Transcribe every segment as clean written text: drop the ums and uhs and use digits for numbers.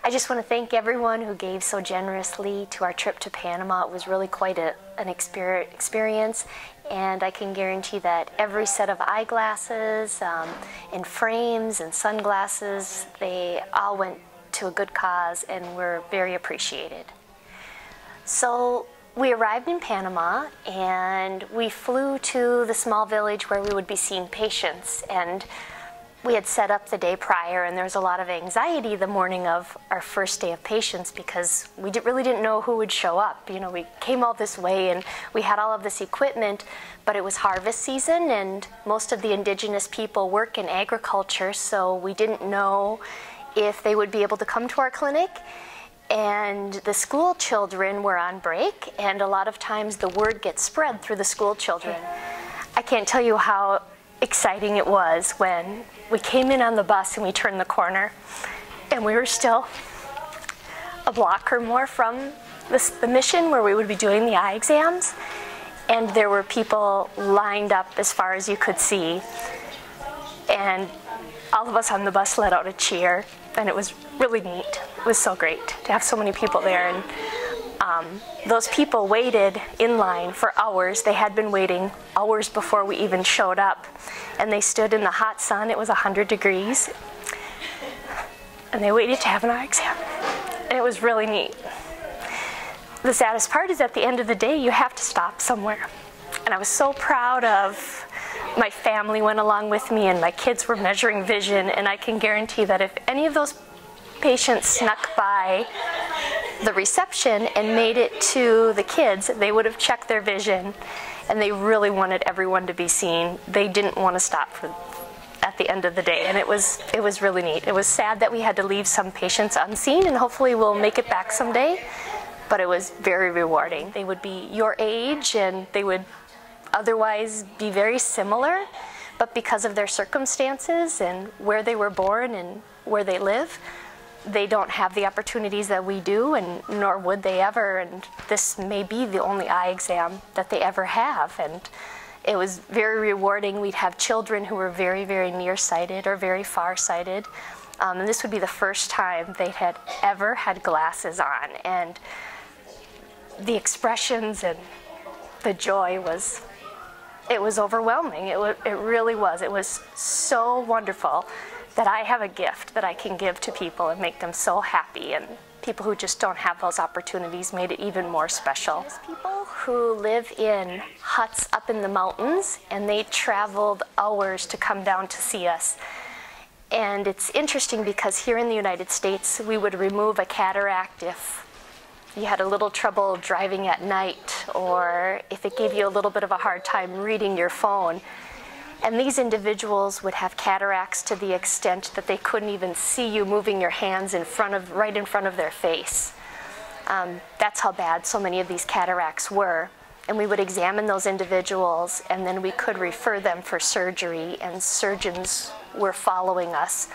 I just want to thank everyone who gave so generously to our trip to Panama. It was really quite an experience, and I can guarantee that every set of eyeglasses and frames and sunglasses, they all went to a good cause and were very appreciated. So we arrived in Panama and we flew to the small village where we would be seeing patients, and we had set up the day prior, and there was a lot of anxiety the morning of our first day of patients because we really didn't know who would show up. You know, we came all this way and we had all of this equipment, but it was harvest season and most of the indigenous people work in agriculture, so we didn't know if they would be able to come to our clinic. And the school children were on break, and a lot of times the word gets spread through the school children. I can't tell you how exciting it was when we came in on the bus and we turned the corner and we were still a block or more from the mission where we would be doing the eye exams, and there were people lined up as far as you could see, and all of us on the bus let out a cheer, and it was really neat. It was so great to have so many people there, and those people waited in line for hours. They had been waiting hours before we even showed up, and they stood in the hot sun. It was 100 degrees, and they waited to have an eye exam, and it was really neat. The saddest part is at the end of the day, you have to stop somewhere, and I was so proud of my family went along with me, and my kids were measuring vision, and I can guarantee that if any of those patients snuck by the reception and made it to the kids, they would have checked their vision, and they really wanted everyone to be seen. They didn't want to stop at the end of the day, and it was really neat. It was sad that we had to leave some patients unseen, and hopefully we'll make it back someday, but it was very rewarding. They would be your age, and they would otherwise be very similar, but because of their circumstances and where they were born and where they live, they don't have the opportunities that we do, and nor would they ever, and this may be the only eye exam that they ever have, and it was very rewarding. We'd have children who were very, very nearsighted or very farsighted, and this would be the first time they had ever had glasses on, and the expressions and the joy was, it was overwhelming. It really was. It was so wonderful that I have a gift that I can give to people and make them so happy, and people who just don't have those opportunities made it even more special. There's people who live in huts up in the mountains, and they traveled hours to come down to see us. And it's interesting because here in the United States, we would remove a cataract if you had a little trouble driving at night, or if it gave you a little bit of a hard time reading your phone. And these individuals would have cataracts to the extent that they couldn't even see you moving your hands right in front of their face. That's how bad so many of these cataracts were. And we would examine those individuals, and then we could refer them for surgery, and surgeons were following us.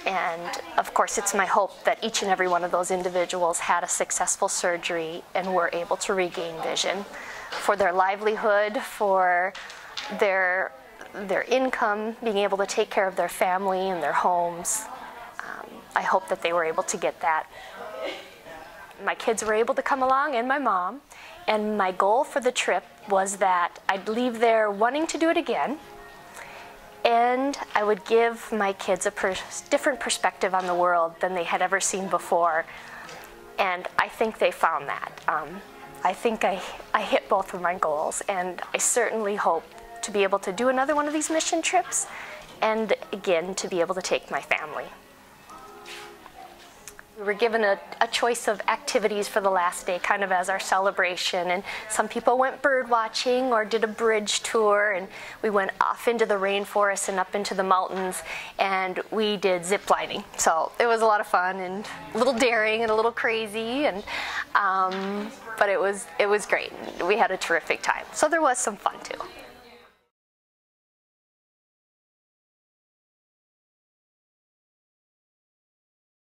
And of course, it's my hope that each and every one of those individuals had a successful surgery and were able to regain vision for their livelihood, for their income, being able to take care of their family and their homes. I hope that they were able to get that. My kids were able to come along, and my mom, and my goal for the trip was that I'd leave there wanting to do it again, and I would give my kids a different perspective on the world than they had ever seen before, and I think they found that. I think I hit both of my goals, and I certainly hope to be able to do another one of these mission trips, and again, to be able to take my family. We were given a choice of activities for the last day, kind of as our celebration, and some people went bird watching or did a bridge tour, and we went off into the rainforest and up into the mountains, and we did zip lining. So it was a lot of fun and a little daring and a little crazy, and but it was great. We had a terrific time. So there was some fun too.